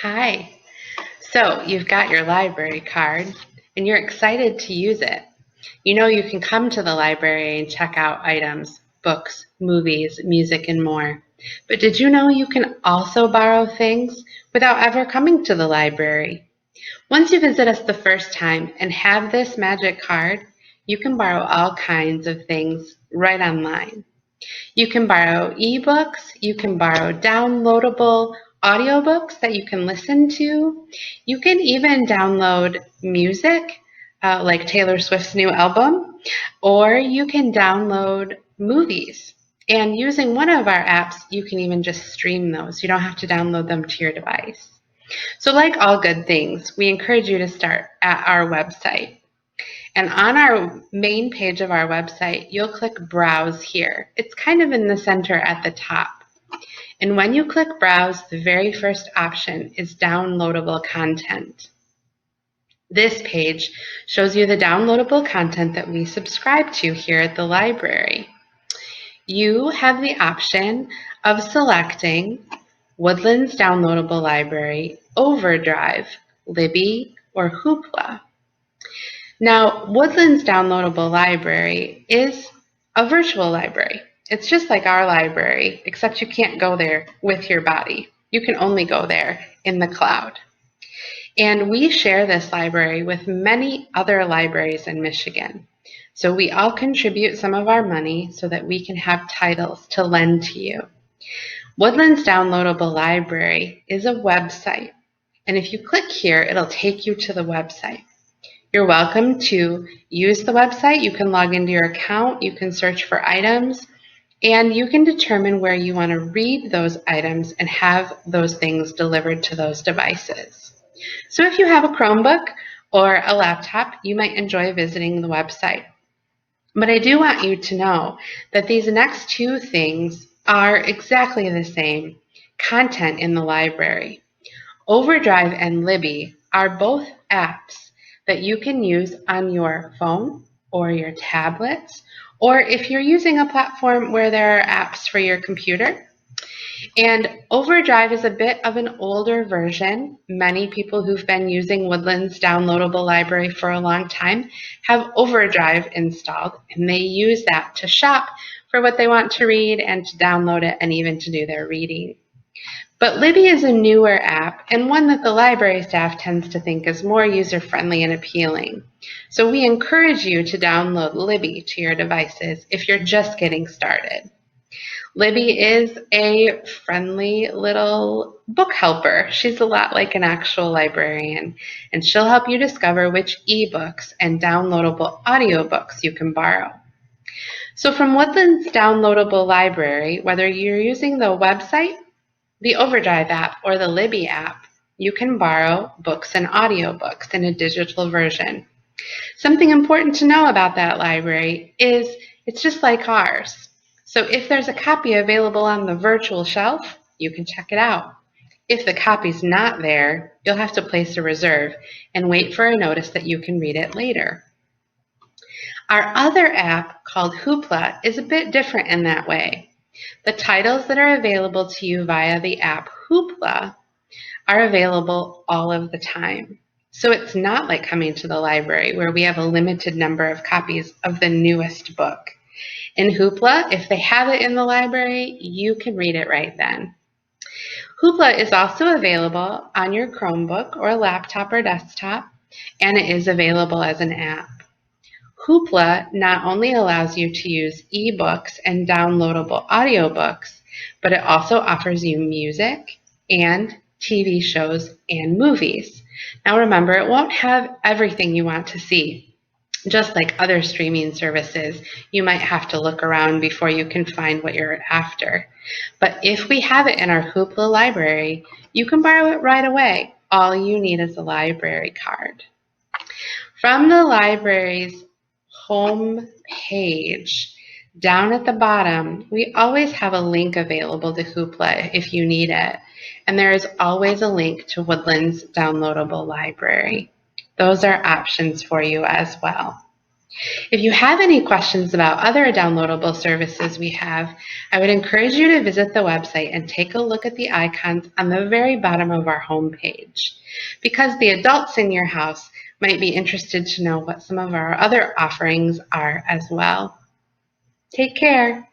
Hi. So you've got your library card and you're excited to use it. You know you can come to the library and check out items, books, movies, music, and more. But did you know you can also borrow things without ever coming to the library? Once you visit us the first time and have this magic card, you can borrow all kinds of things right online. You can borrow ebooks, you can borrow downloadable audiobooks that you can listen to. You can even download music, like Taylor Swift's new album, or you can download movies. And using one of our apps, you can even just stream those. You don't have to download them to your device. So, like all good things, we encourage you to start at our website. And on our main page of our website, you'll click Browse here. It's kind of in the center at the top. And when you click Browse, the very first option is Downloadable Content. This page shows you the downloadable content that we subscribe to here at the library. You have the option of selecting Woodlands Downloadable Library, Overdrive, Libby, or Hoopla. Now, Woodlands Downloadable Library is a virtual library. It's just like our library, except you can't go there with your body. You can only go there in the cloud. And we share this library with many other libraries in Michigan. So we all contribute some of our money so that we can have titles to lend to you. Woodlands Downloadable Library is a website. And if you click here, it'll take you to the website. You're welcome to use the website. You can log into your account, you can search for items, and you can determine where you want to read those items and have those things delivered to those devices. So if you have a Chromebook or a laptop, you might enjoy visiting the website. But I do want you to know that these next two things are exactly the same content in the library. Overdrive and Libby are both apps that you can use on your phone or your tablets, or if you're using a platform where there are apps for your computer. And Overdrive is a bit of an older version. Many people who've been using Woodlands Downloadable Library for a long time have Overdrive installed, and they use that to shop for what they want to read and to download it and even to do their reading. But Libby is a newer app and one that the library staff tends to think is more user-friendly and appealing. So we encourage you to download Libby to your devices if you're just getting started. Libby is a friendly little book helper. She's a lot like an actual librarian, and she'll help you discover which ebooks and downloadable audiobooks you can borrow. So from Woodlands Downloadable Library, whether you're using the website, the Overdrive app, or the Libby app, you can borrow books and audiobooks in a digital version. Something important to know about that library is it's just like ours. So if there's a copy available on the virtual shelf, you can check it out. If the copy's not there, you'll have to place a reserve and wait for a notice that you can read it later. Our other app called Hoopla is a bit different in that way. The titles that are available to you via the app Hoopla are available all of the time. So it's not like coming to the library where we have a limited number of copies of the newest book. In Hoopla, if they have it in the library, you can read it right then. Hoopla is also available on your Chromebook or laptop or desktop, and it is available as an app. Hoopla not only allows you to use ebooks and downloadable audiobooks, but it also offers you music and TV shows and movies. Now remember, it won't have everything you want to see. Just like other streaming services, you might have to look around before you can find what you're after. But if we have it in our Hoopla library, you can borrow it right away. All you need is a library card. From the library's home page, down at the bottom, we always have a link available to Hoopla if you need it. And there is always a link to Woodlands Downloadable Library. Those are options for you as well. If you have any questions about other downloadable services we have, I would encourage you to visit the website and take a look at the icons on the very bottom of our homepage, because the adults in your house might be interested to know what some of our other offerings are as well. Take care.